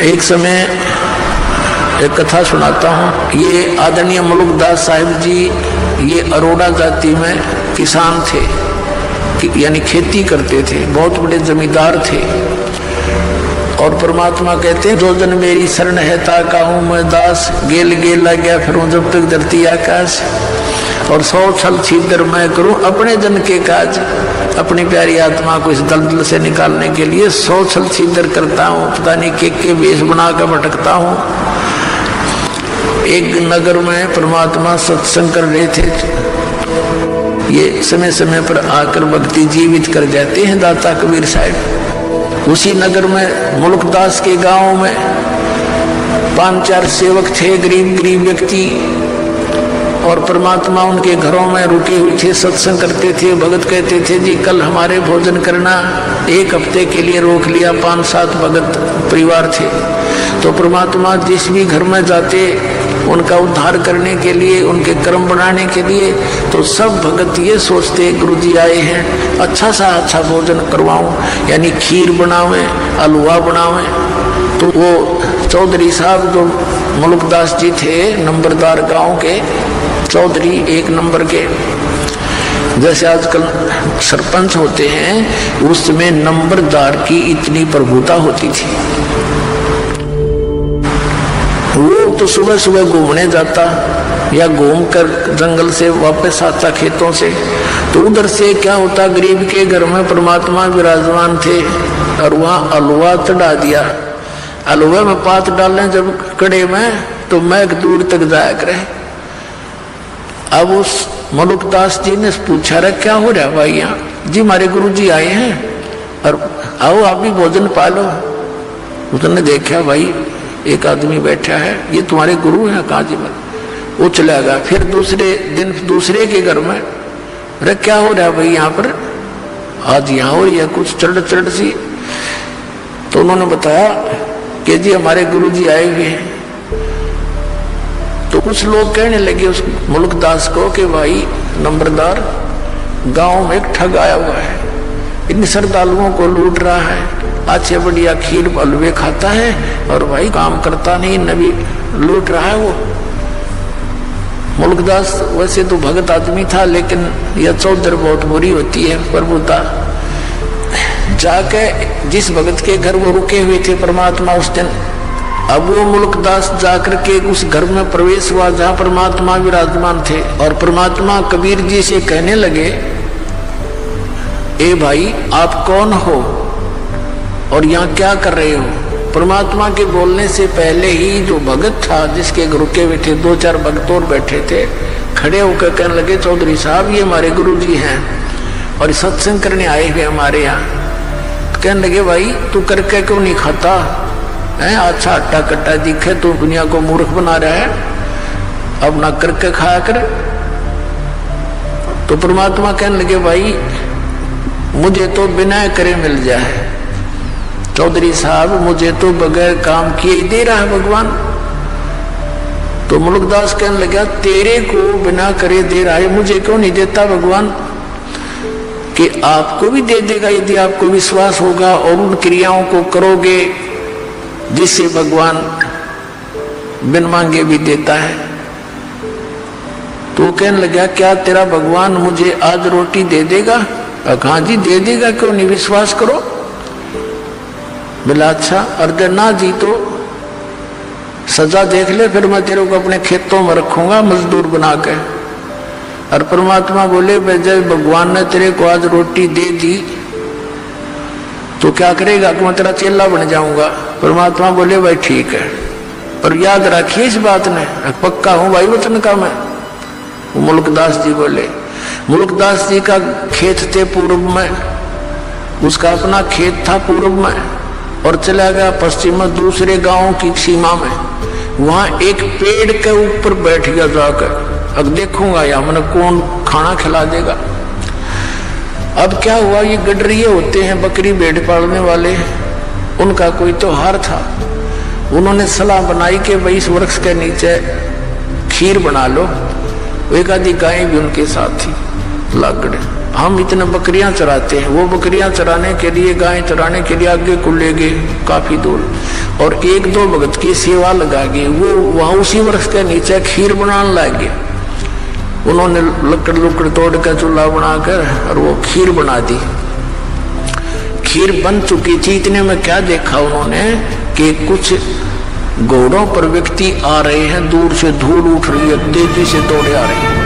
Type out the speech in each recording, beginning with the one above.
एक समय एक कथा सुनाता हूँ। ये आदरणीय मुलुकदास साहिब जी ये अरोड़ा जाति में किसान थे, यानी खेती करते थे, बहुत बड़े जमींदार थे। और परमात्मा कहते हैं जो जन मेरी शरण है ताका हूँ मैं दास, गेल गेल लग गया फिर जब तक धरती आकाश। और 100 छल छिद्र मैं करूं अपने जन के काज, अपनी प्यारी आत्मा को इस दलदल से निकालने के लिए 100 छल छिद्र करता हूँ, पता नहीं के वेश बना कर भटकता हूँ। एक नगर में परमात्मा सत्संग कर रहे थे। ये समय समय पर आकर भक्ति जीवित कर जाते हैं दाता कबीर साहब। उसी नगर में मुलुकदास के गांव में 5-4 सेवक थे, गरीब गरीब व्यक्ति। और परमात्मा उनके घरों में रुके हुए थे, सत्संग करते थे। भगत कहते थे जी कल हमारे भोजन करना। 1 हफ्ते के लिए रोक लिया। 5-7 भगत परिवार थे। तो परमात्मा जिस भी घर में जाते उनका उद्धार करने के लिए, उनके कर्म बनाने के लिए, तो सब भगत ये सोचते गुरुजी आए हैं, अच्छा भोजन करवाऊं, यानी खीर बनावें, हलवा बनावें। तो वो चौधरी साहब जो मुलुकदास जी थे, नंबरदार गांव के चौधरी 1 नंबर के, जैसे आजकल सरपंच होते हैं, उसमें नंबरदार की इतनी प्रभुता होती थी। वो तो सुबह सुबह घूमने जाता या घूम कर जंगल से वापस आता खेतों से। तो उधर से क्या होता, गरीब के घर में परमात्मा विराजमान थे और वहां हलवा चढ़ा दिया। हलवे में पात डालें जब कड़े में, तो मैक दूर तक जाया करे। अब उस मुलुकदास जी ने पूछा रहा क्या हो रहा भाई यहाँ? जी हमारे गुरु जी आए हैं और आओ आप भी भोजन पालो। उसने देखा भाई एक आदमी बैठा है, ये तुम्हारे गुरु हैं? कहा जी मैं। वो चला गया। फिर दूसरे दिन दूसरे के घर में, अरे क्या हो रहा है भाई यहाँ पर? आज यहाँ हो रही है कुछ चढ़ सी। तो उन्होंने बताया कि जी हमारे गुरु जी आए हुए हैं। तो कुछ लोग कहने लगे उस मुलुकदास को कि भाई नंबरदार, गांव में एक ठग आया हुआ है, इन श्रद्धालुओं को लूट रहा है, अच्छे बढ़िया खीर हलवे खाता है और भाई काम करता नहीं, नबी लूट रहा है। वो मुलुकदास वैसे तो भगत आदमी था, लेकिन यह चौधर बहुत बुरी होती है प्रभुता। जाके जिस भगत के घर वो रुके हुए थे परमात्मा उस दिन, अब वो मुलुकदास जाकर के उस घर में प्रवेश हुआ जहां परमात्मा विराजमान थे। और परमात्मा कबीर जी से कहने लगे, ए भाई आप कौन हो और यहाँ क्या कर रहे हो? परमात्मा के बोलने से पहले ही जो भगत था जिसके रुके हुए थे, 2-4 भगत और बैठे थे, खड़े होकर कहने लगे चौधरी साहब ये हमारे गुरु जी हैं और सत्संग करने आए हुए हमारे यहाँ। तो कहने लगे भाई तू करके क्यों नहीं खाता है? अच्छा हट्टा कट्टा दिखे तो दुनिया को मूर्ख बना रहा है, अब ना करके खाया कर। तो परमात्मा कहने लगे भाई मुझे तो बिना करे मिल जाए। चौधरी साहब मुझे तो बगैर काम किए ही दे रहा है भगवान। तो मुलुकदास कहने लगा तेरे को बिना करे दे रहा है, मुझे क्यों नहीं देता भगवान? कि आपको भी दे देगा यदि आपको विश्वास होगा और उन क्रियाओं को करोगे जिससे भगवान बिन मांगे भी देता है। तो कहने लगा क्या तेरा भगवान मुझे आज रोटी दे देगा? हाँ जी दे देगा, क्यों नहीं, विश्वास करो। बोला अच्छा, अगर ना जी तो सजा देख ले, फिर मैं तेरे को अपने खेतों में रखूंगा मजदूर बना के। और परमात्मा बोले जब भगवान ने तेरे को आज रोटी दे दी तो क्या करेगा कि मैं तेरा चेला बन जाऊंगा? परमात्मा बोले भाई ठीक है, पर याद रखिए इस बात ने, पक्का हूं भाई वचन का मैं। मुलुकदास जी बोले, मुलुकदास जी का खेत थे पूर्व में, उसका अपना खेत था पूर्व में, और चला गया पश्चिम में दूसरे गांव की सीमा में। वहां एक पेड़ के ऊपर बैठ गया जाकर, अब देखूंगा या मैंने कौन खाना खिला देगा। अब क्या हुआ, ये गडरिये होते हैं बकरी भेड़ पालने वाले, उनका कोई त्योहार था। उन्होंने सलाह बनाई कि भाई इस वृक्ष के नीचे खीर बना लो। एक आधी गाय भी उनके साथ थी, लागड़े। हम इतने बकरियां चराते हैं, वो बकरियां चराने के लिए, गाय चराने के लिए आगे को ले गए काफी दूर, और एक दो भगत की सेवा लगा गए। वो वहां उसी वृक्ष के नीचे खीर बनाने लगे। उन्होंने लकड़ लुकड़ तोड़ कर चूल्हा बनाकर और वो खीर बना दी। खीर बन चुकी थी, इतने में क्या देखा उन्होंने कि कुछ घोड़ों पर व्यक्ति आ रहे हैं, दूर से धूल उठ रही है, तेजी से दौड़े आ रहे हैं।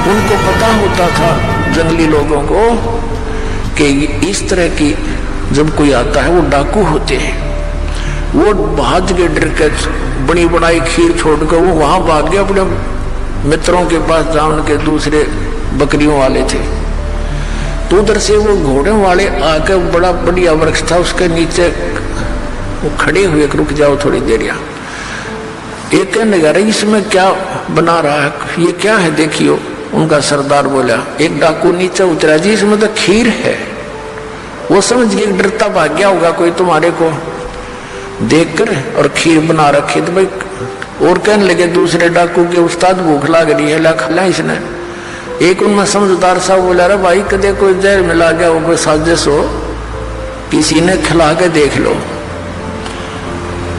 उनको पता होता था जंगली लोगों को कि इस तरह की जब कोई आता है वो डाकू होते हैं। वो भाज के डर के बड़ी बनाई खीर छोड़कर वो वहां भाग गया अपने मित्रों के पास, जहां उनके दूसरे बकरियों वाले थे। तो उधर से वो घोड़े वाले आकर, बड़ा बढ़िया वृक्ष था उसके नीचे वो खड़े हुए, रुक जाओ थोड़ी देर यहाँ। एक कहने लगा इसमें क्या बना रहा है, ये क्या है देखियो। उनका सरदार बोला, एक डाकू नीचे उतरा जी, इसमें तो खीर है। वो समझ के डरता भाग गया होगा कोई तुम्हारे को देखकर, और खीर बना रखी। तो भाई और कहने लगे दूसरे डाकू के, उस्ताद भूख लग रही है, ला खिला इसने। एक उनमें समझदार साहब बोला, अरे भाई कदे कोई जहर मिला गया हो, कोई साजिश हो, किसी ने खिला के देख लो।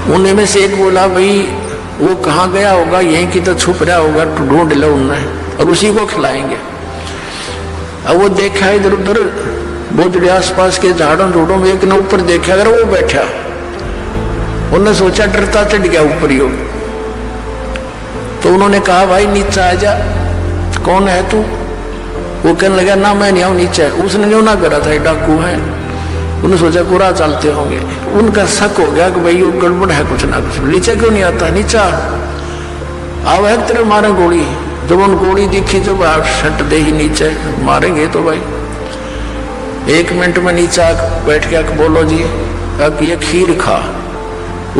उन्हीं में से एक बोला, भाई वो कहाँ गया होगा, यहीं की तो छुप रहा होगा, तो ढूंढ लो उन्हें और उसी को खिलाएंगे। अब वो देखा इधर उधर बोझड़े आसपास के झाड़ों ढूंढों में, एक ने ऊपर देखा, अगर वो बैठा, उन्होंने सोचा डरता चढ़ गया ऊपर ही। तो उन्होंने कहा, भाई नीचे आ जा, कौन है तू? वो कहने लगा, ना मैं नहीं आऊं नीचे। उसने जो ना करा था डाकू है, उन्होंने सोचा पूरा चलते होंगे। उनका शक हो गया कि भाई वो गड़बड़ है कुछ ना कुछ, नीचे क्यों नहीं आता, नीचे आओ है तेरे मारे गोली। जब उन गोली दिखी तो आप शट दे ही नीचे, मारेंगे तो भाई। 1 मिनट में नीचे बैठ के बोलो जी अब ये खीर खा।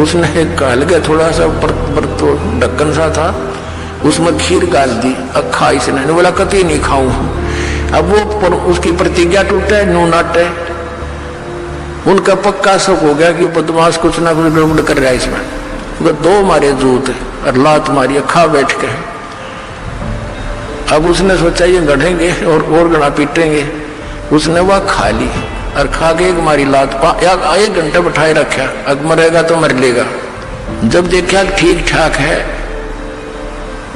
उसने गाल के थोड़ा सा पर तो ढक्कन सा था, उसमें खीर गाल दी, अब खा इसने। बोला कतई नहीं खाऊं। अब वो उसकी प्रतिज्ञा टूटे, नो नाटे। उनका पक्का शक हो गया कि बदमाश कुछ ना कुछ गड़बड़ कर रहा है इसमें। दो मारे जूत और लात मारी, खा बैठ के। अब उसने सोचा ये गढ़ेंगे और गड़ा पीटेंगे। उसने वह खा ली और खा के एक मारी लात, 1 घंटे बैठाए रखा, अब मरेगा तो मर लेगा। जब देखा ठीक ठाक है,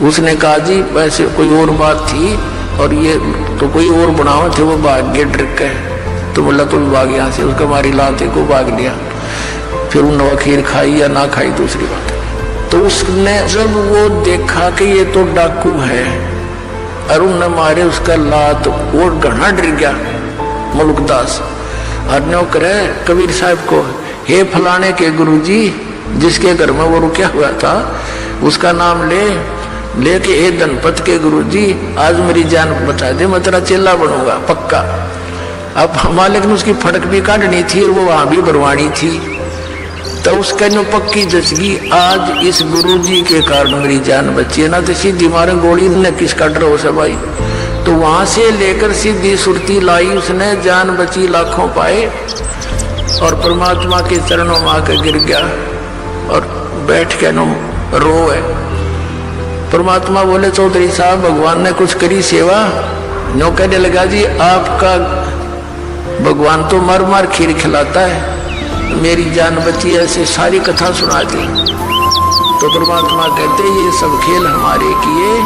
उसने कहा जी वैसे कोई और बात थी और ये तो कोई और बनाओ थे, वो भाग गए डर के। तो बोला तो भाग यहाँ से, उसका मारी लाते को भाग लिया। फिर उन्होंने खीर खाई या ना खाई दूसरी बात। तो उसने जब वो देखा कि ये तो डाकू है और उन्होंने मारे उसका लात, वो घना डर गया मुल्कदास। और नौकर कबीर साहब को, हे फलाने के गुरुजी जिसके घर में वो रुका हुआ था उसका नाम लेके हे धनपत के गुरुजी आज मेरी जान बचा दे, मैं तेरा चेला बनूंगा पक्का। अब मालिक ने उसकी फटक भी काटनी थी और वो वहां भी भरवानी थी। तो उसका जो पक्की जचगी, आज इस गुरुजी के कारण मेरी जान बची है, ना तो सीधी मारे गोली ने किसका डर हो सब भाई। तो वहां से लेकर सीधी सुरती लाई उसने, जान बची, लाखों पाए और परमात्मा के चरणों में आकर गिर गया और बैठ के नो रोए। परमात्मा बोले, चौधरी साहब भगवान ने कुछ करी सेवा? नो कहने लगा जी आपका भगवान तो मर मर खीर खिलाता है, मेरी जान बची, ऐसे सारी कथा सुना दी। तो परमात्मा कहते ये सब खेल हमारे किए,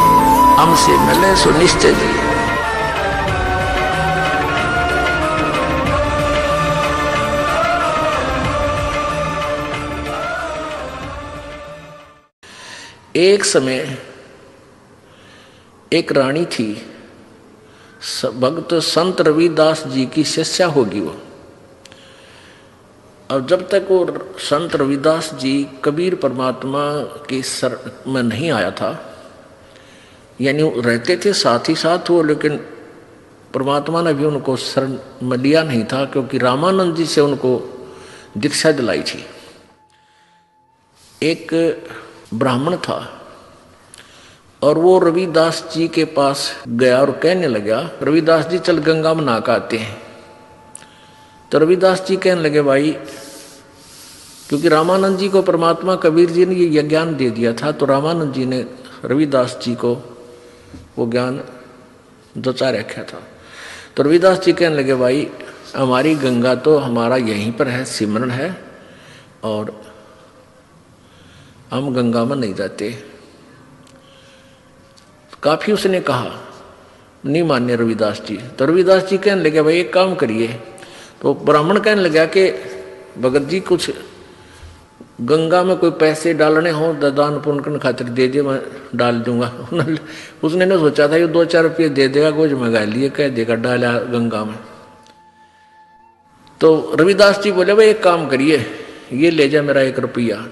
हमसे मिले सो निश्चय जी। एक समय एक रानी थी, भक्त संत रविदास जी की शिष्या होगी वो। और जब तक वो संत रविदास जी कबीर परमात्मा के सर में नहीं आया था, यानी रहते थे साथ ही साथ वो, लेकिन परमात्मा ने भी उनको शरण में लिया नहीं था, क्योंकि रामानंद जी से उनको दीक्षा दिलाई थी। एक ब्राह्मण था और वो रविदास जी के पास गया और कहने लगा, रविदास जी चल गंगा में नहा के आते हैं। तो रविदास जी कहने लगे, भाई क्योंकि रामानंद जी को परमात्मा कबीर जी ने ये ज्ञान दे दिया था, तो रामानंद जी ने रविदास जी को वो ज्ञान जचा रखा था। तो रविदास जी कहने लगे भाई हमारी गंगा तो हमारा यहीं पर है, सिमरन है, और हम गंगा में नहीं जाते। काफी उसने कहा, नहीं मान्य रविदास जी। तो रविदास जी कहने लगे भाई एक काम करिए। तो ब्राह्मण कहने लगा कि भगत जी कुछ गंगा में कोई पैसे डालने हो दान पुण्य करने खातिर दे दिए, मैं डाल दूंगा। उसने न सोचा था ये 2-4 रुपये दे देगा, कुछ मंगा लिए, कह देगा डाला गंगा में। तो रविदास जी बोले भाई एक काम करिए, ये ले जा मेरा 1 रुपया,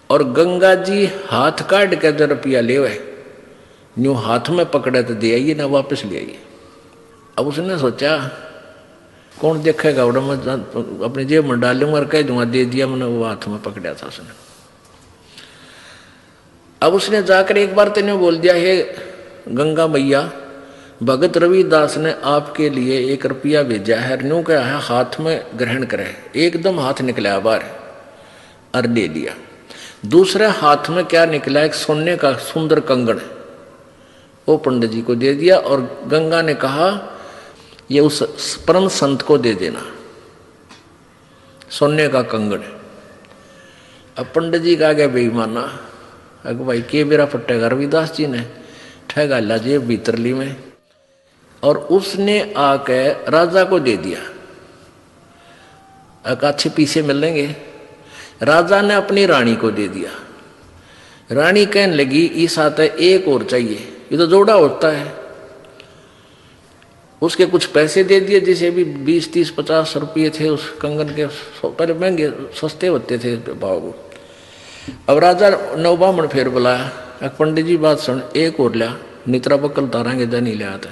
और गंगा जी हाथ काट के जो रुपया ले वह यूं हाथ में पकड़े तो दे आइए ना, वापस ले आइए। अब उसने सोचा कौन देखेगा, उड़ा मैं अपनी जेब में डाल लूंगा और कह दूंगा दे दिया मैंने, वो हाथ में पकड़ा था उसने। अब उसने जाकर एक बार तेने बोल दिया, हे गंगा मैया, भगत रविदास ने आपके लिए 1 रुपया भेजा है, न्यू क्या है हाथ में ग्रहण करे। एकदम हाथ निकला बाहर और ले लिया। दूसरे हाथ में क्या निकला, एक सोने का सुंदर कंगन, वो पंडित जी को दे दिया, और गंगा ने कहा ये उस परम संत को दे देना, सोने का कंगन। अब पंडित जी का गया बेईमाना, अग भाई के बेरा फटेगा, रविदास जी ने ठगा ला जेब भीतरली में, और उसने आके राजा को दे दिया। अच्छे पीछे मिलेंगे। राजा ने अपनी रानी को दे दिया। रानी कहने लगी इस आता है एक और चाहिए, ये तो जोड़ा होता है। उसके कुछ पैसे दे दिए, जैसे भी 20, 30, 50 रुपये थे उस कंगन के, पहले महंगे सस्ते होते थे भाव। अब राजा नौबामण फिर बुलाया, पंडित जी बात सुन, एक और लिया, नितरा बकल तारांगे नहीं ले आता।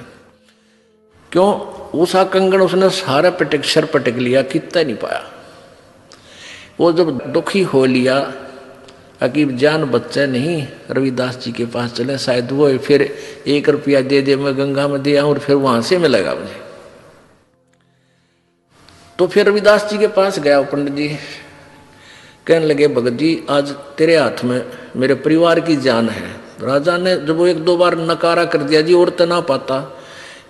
क्यों? उसा कंगन उसने सारा पटक सर पटक लिया, कितना नहीं पाया। वो जब दुखी हो लिया, अकीब जान बच्चा नहीं, रविदास जी के पास चले, शायद वो फिर 1 रुपया दे दे, मैं गंगा में दे आऊं और फिर वहां से मिलेगा मुझे। तो फिर रविदास जी के पास गया पंडित जी, कहने लगे भगत जी आज तेरे हाथ में मेरे परिवार की जान है। राजा ने जब वो 1-2 बार नकारा कर दिया, जी और तो ना पाता,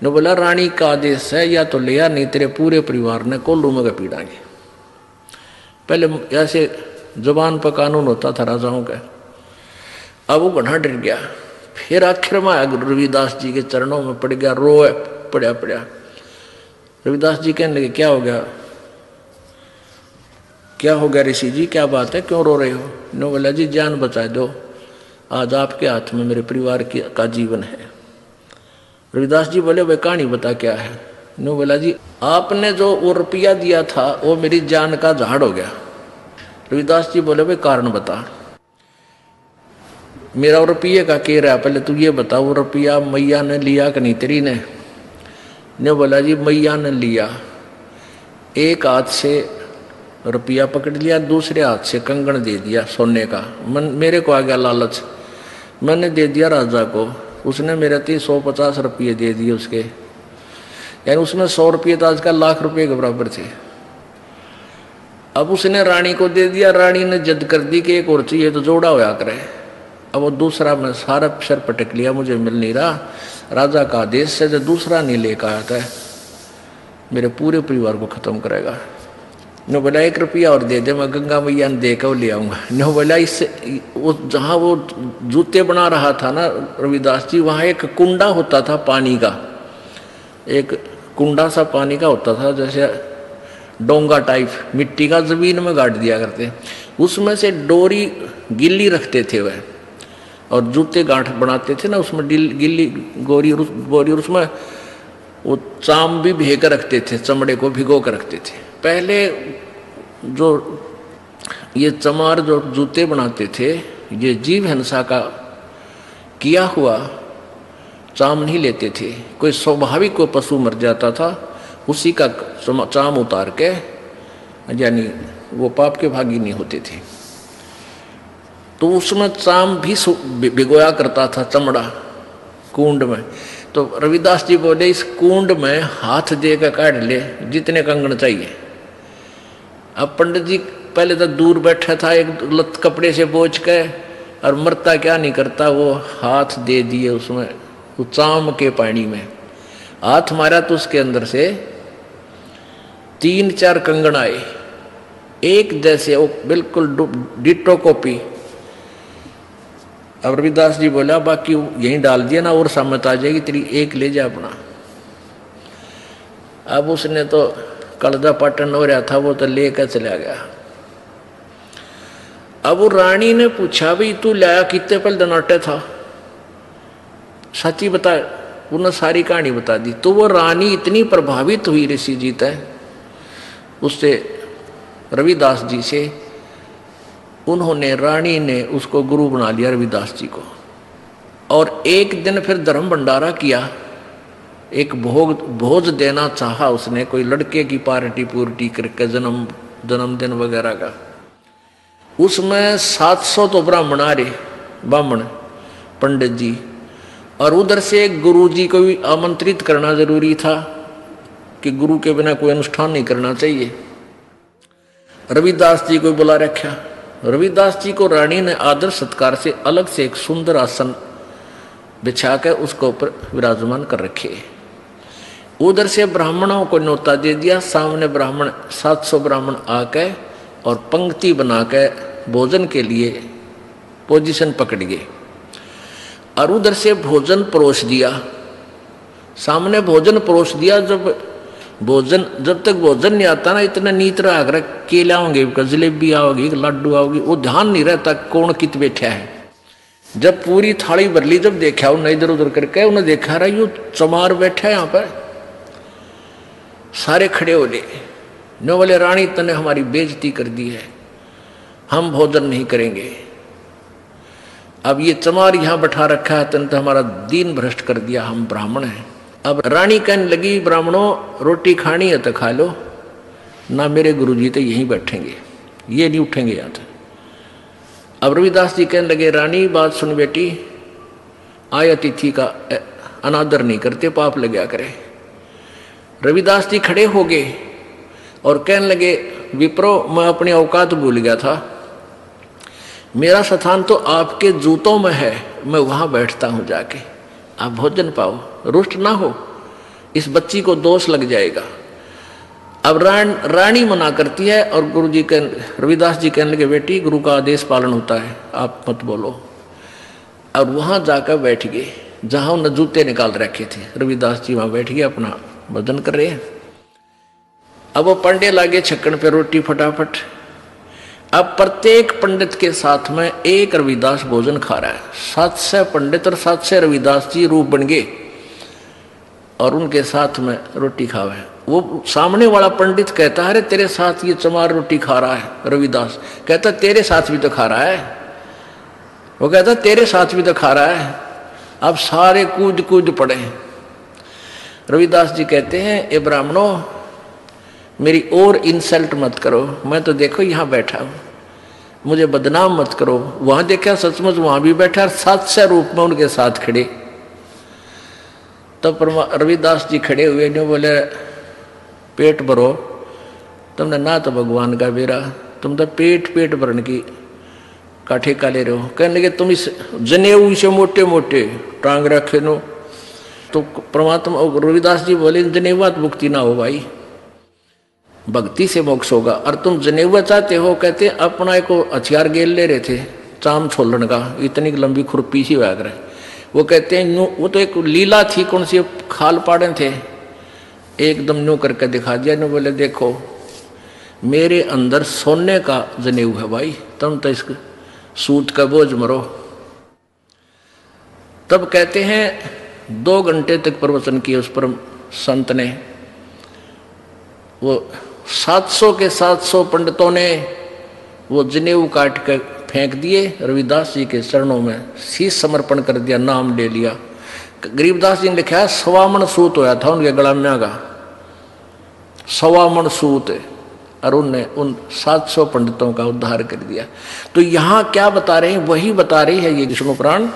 ने बोला रानी का आदेश है, या तो लिया नहीं तेरे पूरे परिवार ने कोल्लू में पीड़ाएंगे। पहले ऐसे जुबान पर कानून होता था राजाओं का। अब वो बना डर गया, फिर आखिर में आया रविदास जी के चरणों में पड़ गया, रोए पड़ा। रविदास जी कहने लगे क्या हो गया, क्या हो गया ऋषि जी, क्या बात है, क्यों रो रहे हो? नो बोला जी जान बचा दो, आज आपके हाथ में मेरे परिवार का जीवन है। रविदास जी बोले भाई कहानी बता क्या है? नो बोला जी आपने जो वो रुपया दिया था वो मेरी जान का झाड़ हो गया। रविदास जी बोले भाई कारण बता, मेरा रुपये का कह रहा, पहले तू ये बता वो रुपया मैया ने लिया कि नहीं तेरी ने बोला जी मैया ने लिया, एक हाथ से रुपया पकड़ लिया, दूसरे हाथ से कंगन दे दिया सोने का। मेरे को आ गया लालच, मैंने दे दिया राजा को, उसने मेरे 150 रुपये दे दिए उसके, यानी उसमें 100 रुपये तो आजकल लाख रुपये के बराबर थे। अब उसने रानी को दे दिया, रानी ने जिद कर दी कि एक और चाहिए तो जोड़ा होया करे। अब वो दूसरा मैं सारा सर पटक लिया, मुझे मिल नहीं रहा, राजा का आदेश से जो दूसरा नहीं लेकर आया था मेरे पूरे परिवार को खत्म करेगा। नो बोला 1 रुपया और दे दे, मैं गंगा मैया ने देकर ले आऊंगा। नो बोला इससे वो जहाँ वो जूते बना रहा था ना रविदास जी, वहाँ एक कुंडा होता था पानी का, एक कुंडा सा पानी का होता था, जैसे डोंगा टाइप मिट्टी का, जमीन में गाड़ दिया करते, उसमें से डोरी गिल्ली रखते थे वह, और जूते गांठ बनाते थे ना उसमें गिल्ली बोरी, और उसमें वो चाम भी भेकर रखते थे, चमड़े को भिगो कर रखते थे। पहले जो ये चमार जो जूते बनाते थे, ये जीव हिंसा का किया हुआ चाम नहीं लेते थे। कोई स्वाभाविक कोई पशु मर जाता था, उसी का चाम उतार के, यानी वो पाप के भागी नहीं होते थे, तो उसमें चाम भी भिगोया करता था चमड़ा कुंड में। तो रविदास जी बोले इस कुंड में हाथ दे कर काट ले जितने कंगन चाहिए। अब पंडित जी पहले तो दूर बैठा था, एक लत कपड़े से बोझ के, और मरता क्या नहीं करता, वो हाथ दे दिए उसमें, वो चाम के पानी में, हाथ मारा तो उसके अंदर से 3-4 कंगन आए, एक जैसे, वो बिल्कुल डिट्टो कॉपी। अब रविदास जी बोला बाकी यहीं डाल दिया ना, और सामत आ जाएगी तेरी, एक ले जा अपना। अब उसने तो कलदा पाटन हो रहा था, वो तो लेकर चला गया। अब वो रानी ने पूछा भाई तू लाया कितने पल दनाटे था, सच्ची बता। उन्होंने सारी कहानी बता दी। तो वो रानी इतनी प्रभावित हुई ऋषि जी तय उससे, रविदास जी से, उन्होंने, रानी ने उसको गुरु बना लिया रविदास जी को। और एक दिन फिर धर्म भंडारा किया, एक भोज देना चाहा उसने, कोई लड़के की पार्टी पूर्टी करके जन्मदिन वगैरह का। उसमें 700 तो ब्राह्मण आ रहे, ब्राह्मण पंडित जी, और उधर से गुरु जी को भी आमंत्रित करना जरूरी था कि गुरु के बिना कोई अनुष्ठान नहीं करना चाहिए। रविदास जी को बुला रखा। रविदास जी को रानी ने आदर सत्कार से अलग से एक सुंदर आसन बिछा कर उसको ऊपर विराजमान कर रखे। उधर से ब्राह्मणों को न्योता दे दिया। सामने ब्राह्मण 700 ब्राह्मण आके और पंक्ति बनाकर भोजन के लिए पोजीशन पकड़ गए, और उधर से भोजन परोस दिया। सामने भोजन परोस दिया। जब तक भोजन नहीं आता ना, इतना नीत रहा, केला होंगे, जलेबी आओगी, लड्डू आओगी, वो ध्यान नहीं रहता कौन कित बैठा है। जब पूरी थाली भर ली, जब देखा उन्हें इधर उधर करके, उन्हें देखा रहा यू चमार बैठा है यहाँ पर। सारे खड़े हो गए, नो बोले रानी तने हमारी बेइज्जती कर दी है, हम भोजन नहीं करेंगे। अब ये चमार यहाँ बैठा रखा है, तने तो हमारा दीन भ्रष्ट कर दिया, हम ब्राह्मण हैं। अब रानी कहने लगी ब्राह्मणों रोटी खानी है तो खा लो ना, मेरे गुरुजी तो यहीं बैठेंगे, ये नहीं उठेंगे यहाँ से। अब रविदास जी कहने लगे रानी बात सुन बेटी, आय अतिथि का अनादर नहीं करते, पाप लग करे। रविदास जी खड़े हो गए और कहने लगे विप्रो, मैं अपनी औकात भूल गया था, मेरा स्थान तो आपके जूतों में है, मैं वहां बैठता हूं जाके, आप भोजन पाओ, रुष्ट ना हो, इस बच्ची को दोष लग जाएगा। अब रानी मना करती है और गुरुजी के रविदास जी कहने लगे बेटी गुरु का आदेश पालन होता है, आप मत बोलो। और वहां जाकर बैठ गए जहां उन्होंने जूते निकाल रखे थे। रविदास जी वहां बैठ गए, अपना भोजन कर रहे हैं। अब वो पंडे लागे छक्कन पे रोटी फटाफट। अब प्रत्येक पंडित के साथ में एक रविदास भोजन खा रहा है। 700 पंडित और 700 रविदास जी रूप बन गए और उनके साथ में रोटी खावे। वो सामने वाला पंडित कहता है अरे तेरे साथ ये चमार रोटी खा रहा है। रविदास कहता तेरे साथ भी तो खा रहा है। वो कहता तेरे साथ भी तो खा रहा है। अब सारे कूद कूद पड़े। रविदास जी कहते हैं ए ब्राह्मणों मेरी और इंसल्ट मत करो, मैं तो देखो यहाँ बैठा हूँ, मुझे बदनाम मत करो। वहां देखा सचमुच वहां भी बैठा, 700 रूप में उनके साथ खड़े। तब रविदास जी खड़े हुए ने बोले पेट भरो, तुमने ना तो भगवान का बेरा, तुम तो पेट भरने की का ठेका ले रहे हो। कहने लगे तुम इस जनेऊ से मोटे मोटे टांग रखे नो। तो परमात्मा रविदास जी बोले जनेवात मुक्ति ना हो भाई, भक्ति से मोक्ष होगा। और तुम जनेवा चाहते हो, कहते अपना को हथियार गेल ले रहे थे चाम छोलन का, इतनी लंबी खुरपी सी वैग रहे। वो कहते हैं वो तो एक लीला थी, कौन सी खाल पाड़े थे, एकदम न्यू करके दिखा दिया। न्यू बोले देखो मेरे अंदर सोने का जनेऊ है भाई, तुम तो इस सूत का बोझ मरो। तब कहते हैं 2 घंटे तक प्रवचन किया उस परम संत ने। वो 700 के 700 पंडितों ने वो जनेऊ काट कर फेंक दिए, रविदास जी के चरणों में शीश समर्पण कर दिया, नाम ले लिया। गरीबदास जी ने लिखा है 1.25 मन सूत होया था उनके गला में का, 1.25 मन सूत, और उनने उन 700 पंडितों का उद्धार कर दिया। तो यहाँ क्या बता रहे हैं, वही बता रही है ये विष्णु पुराण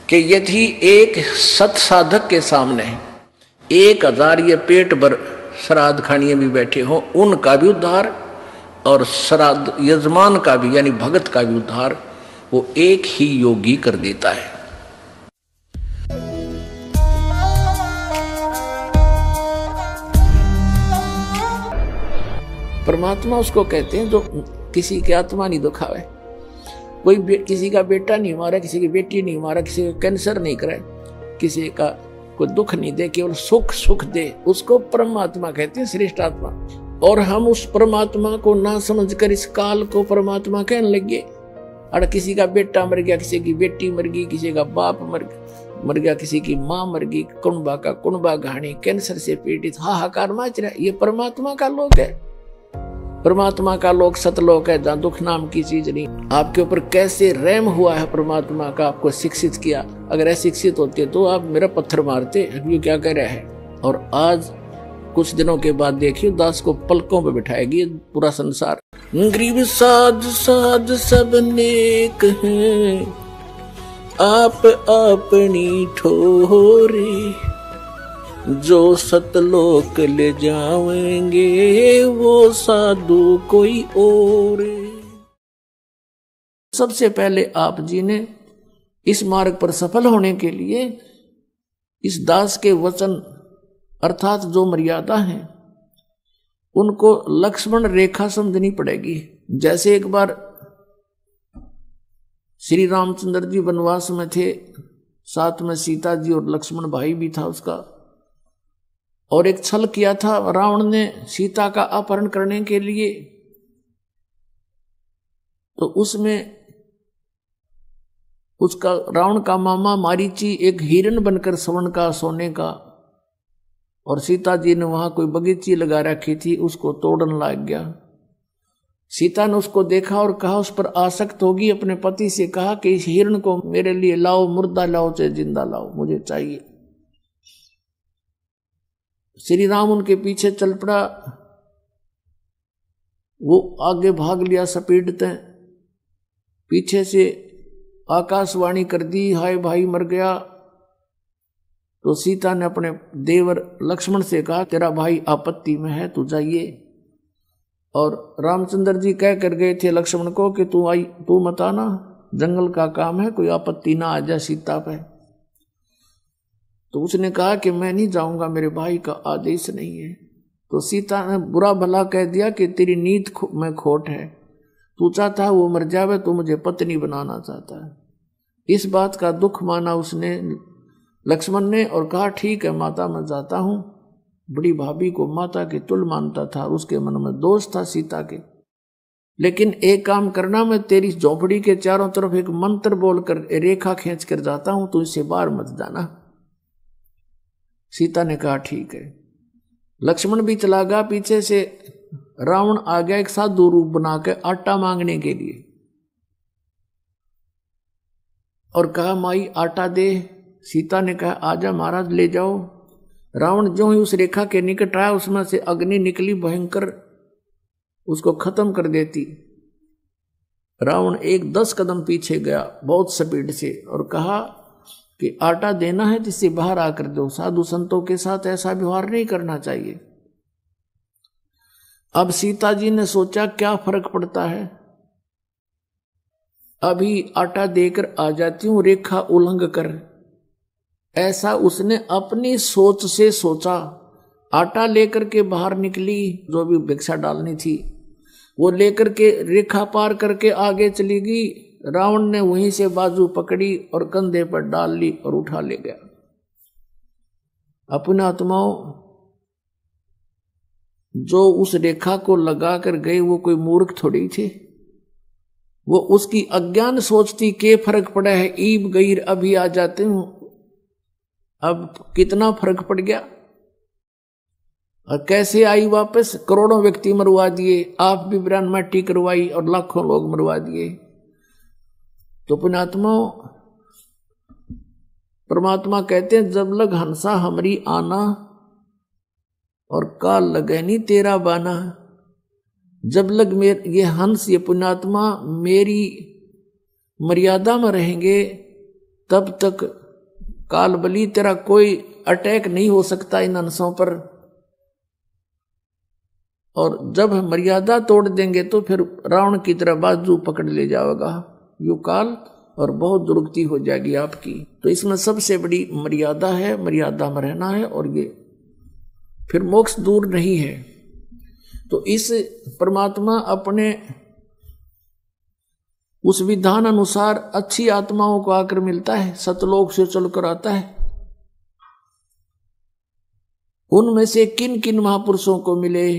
कि यदि एक सत साधक के सामने 1000 ये पेट भर श्राद्ध खानिए भी बैठे हों, उनका भी उद्धार और श्राद्ध यजमान का भी यानी भगत का भी उद्धार वो एक ही योगी कर देता है। परमात्मा उसको कहते हैं जो किसी की आत्मा नहीं दुखावे। कोई किसी का बेटा नहीं मारा, किसी की बेटी नहीं मारा, किसी का कैंसर नहीं करे, किसी का कोई दुख नहीं दे, केवल सुख सुख दे, उसको परमात्मा कहते हैं, श्रेष्ठ आत्मा। और हम उस परमात्मा को ना समझकर इस काल को परमात्मा कहने लगे। और किसी का बेटा मर गया, किसी की बेटी मर गई, किसी का बाप मर गया, किसी की माँ मर गई, कुणबा का कुणबा घाणी, कैंसर से पीड़ित हाहाकार मच रहा है। ये परमात्मा का लोक है, परमात्मा का लोक सतलोक है, जहाँ दुख नाम की चीज नहीं। आपके ऊपर कैसे रहम हुआ है परमात्मा का, आपको शिक्षित किया। अगर अशिक्षित होते तो आप मेरा पत्थर मारते, ये क्या कह रहा है। और आज कुछ दिनों के बाद देखिए दास को पलकों पे बिठाएगी पूरा संसार। गरीब साध साध सब नेक हैं, आप अपनी ठोरे, जो सतलोक ले जाएंगे वो साधु कोई और। सबसे पहले आप जी ने इस मार्ग पर सफल होने के लिए इस दास के वचन अर्थात जो मर्यादा है उनको लक्ष्मण रेखा समझनी पड़ेगी। जैसे एक बार श्री रामचंद्र जी वनवास में थे, साथ में सीता जी और लक्ष्मण भाई भी था उसका, और एक छल किया था रावण ने सीता का अपहरण करने के लिए। तो उसमें उसका रावण का मामा मारीची एक हिरण बनकर स्वर्ण का सोने का, और सीता जी ने वहां कोई बगीची लगा रखी थी, उसको तोड़न लग गया। सीता ने उसको देखा और कहा, उस पर आसक्त होगी, अपने पति से कहा कि इस हिरण को मेरे लिए लाओ, मुर्दा लाओ चाहे जिंदा लाओ, मुझे चाहिए। श्री राम उनके पीछे चल पड़ा, वो आगे भाग लिया सपेटते, पीछे से आकाशवाणी कर दी, हाय भाई मर गया। तो सीता ने अपने देवर लक्ष्मण से कहा, तेरा भाई आपत्ति में है, तू जाइए। और रामचंद्र जी कह कर गए थे लक्ष्मण को कि तू मत आना, जंगल का काम है, कोई आपत्ति ना आ जाए सीता पे। तो उसने कहा कि मैं नहीं जाऊंगा, मेरे भाई का आदेश नहीं है। तो सीता ने बुरा भला कह दिया कि तेरी नीत में खोट है, तू चाहता है वो मर जावे, तू मुझे पत्नी बनाना चाहता है। इस बात का दुख माना उसने लक्ष्मण ने और कहा, ठीक है माता मैं जाता हूं। बड़ी भाभी को माता के तुल मानता था, उसके मन में दोष था सीता के। लेकिन एक काम करना, मैं तेरी झोपड़ी के चारों तरफ एक मंत्र बोलकर रेखा खींच कर जाता हूं, तू इससे बाहर मत जाना। सीता ने कहा ठीक है। लक्ष्मण भी चला गया पीछे से। रावण आ गया एक साधु रूप बना के आटा मांगने के लिए, और कहा माई आटा दे। सीता ने कहा आजा महाराज ले जाओ। रावण जो ही उस रेखा के निकट आया, उसमें से अग्नि निकली भयंकर, उसको खत्म कर देती। रावण एक 10 कदम पीछे गया बहुत स्पीड से, और कहा कि आटा देना है जिससे बाहर आकर दो, साधु संतों के साथ ऐसा व्यवहार नहीं करना चाहिए। अब सीता जी ने सोचा क्या फर्क पड़ता है, अभी आटा देकर आ जाती हूं रेखा उल्लंघ कर। ऐसा उसने अपनी सोच से सोचा। आटा लेकर के बाहर निकली, जो भी भिक्षा डालनी थी वो लेकर के रेखा पार करके आगे चली गई। रावण ने वहीं से बाजू पकड़ी और कंधे पर डाल ली और उठा ले गया। अपने आत्माओं, जो उस रेखा को लगा कर गए वो कोई मूर्ख थोड़ी थे, वो उसकी अज्ञान सोचती के फर्क पड़ा है, ईब गईर अभी आ जाते हूं। अब कितना फर्क पड़ गया, और कैसे आई वापस। करोड़ों व्यक्ति मरवा दिए, आप भी ब्रांड मट्टी करवाई और लाखों लोग मरवा दिए। तो पुण्यात्माओं, परमात्मा कहते हैं जब लग हंसा हमरी आना, और काल लगैनी तेरा बाना। जब लग ये हंस ये पुण्यात्मा मेरी मर्यादा में रहेंगे, तब तक काल बली तेरा कोई अटैक नहीं हो सकता इन हंसों पर। और जब मर्यादा तोड़ देंगे तो फिर रावण की तरह बाजू पकड़ ले जाएगा यू काल, और बहुत दुर्गति हो जाएगी आपकी। तो इसमें सबसे बड़ी मर्यादा है, मर्यादा में रहना है, और ये फिर मोक्ष दूर नहीं है। तो इस परमात्मा अपने उस विधान अनुसार अच्छी आत्माओं को आकर मिलता है, सतलोक से चलकर आता है। उनमें से किन किन महापुरुषों को मिले,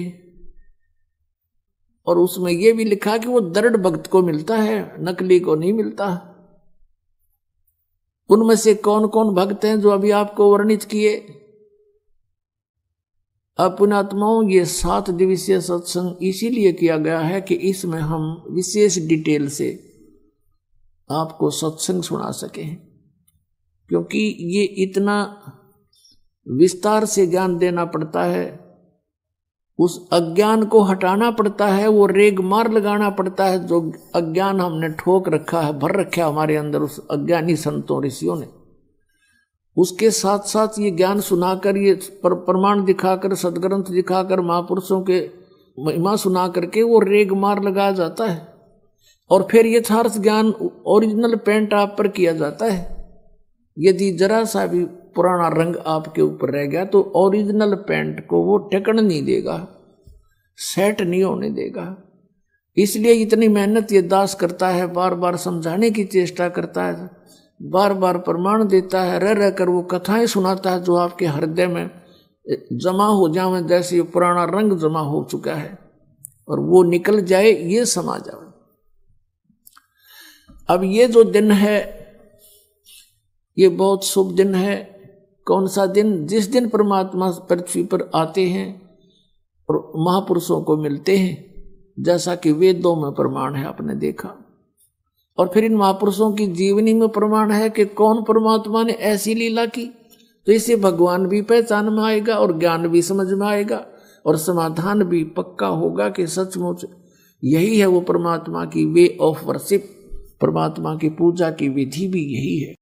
और उसमें यह भी लिखा कि वो दृढ़ भक्त को मिलता है, नकली को नहीं मिलता। उनमें से कौन कौन भक्त हैं जो अभी आपको वर्णित किए। पुण्यात्माओं, ये 7 दिवसीय सत्संग इसीलिए किया गया है कि इसमें हम विशेष डिटेल से आपको सत्संग सुना सके, क्योंकि ये इतना विस्तार से ज्ञान देना पड़ता है, उस अज्ञान को हटाना पड़ता है, वो रेग मार लगाना पड़ता है जो अज्ञान हमने ठोक रखा है, भर रखा हमारे अंदर उस अज्ञानी संतों ऋषियों ने। उसके साथ साथ ये ज्ञान सुनाकर, ये प्रमाण दिखाकर, सदग्रंथ दिखाकर, महापुरुषों के महिमा सुना करके वो रेग मार लगाया जाता है, और फिर यथार्थ ज्ञान ओरिजिनल पेंट आप पर किया जाता है। यदि जरा सा भी पुराना रंग आपके ऊपर रह गया तो ओरिजिनल पेंट को वो टेकन नहीं देगा, सेट नहीं होने देगा। इसलिए इतनी मेहनत ये दास करता है, बार बार समझाने की चेष्टा करता है, बार बार प्रमाण देता है, रह रह कर वो कथाएं सुनाता है जो आपके हृदय में जमा हो जाए, जैसे पुराना रंग जमा हो चुका है और वो निकल जाए, ये समा जाए। अब ये जो दिन है ये बहुत शुभ दिन है। कौन सा दिन? जिस दिन परमात्मा पृथ्वी पर आते हैं और महापुरुषों को मिलते हैं, जैसा कि वेदों में प्रमाण है, आपने देखा। और फिर इन महापुरुषों की जीवनी में प्रमाण है कि कौन परमात्मा ने ऐसी लीला की, तो इससे भगवान भी पहचान में आएगा और ज्ञान भी समझ में आएगा और समाधान भी पक्का होगा कि सचमुच यही है वो परमात्मा की वे ऑफ वर्शिप, परमात्मा की पूजा की विधि भी यही है।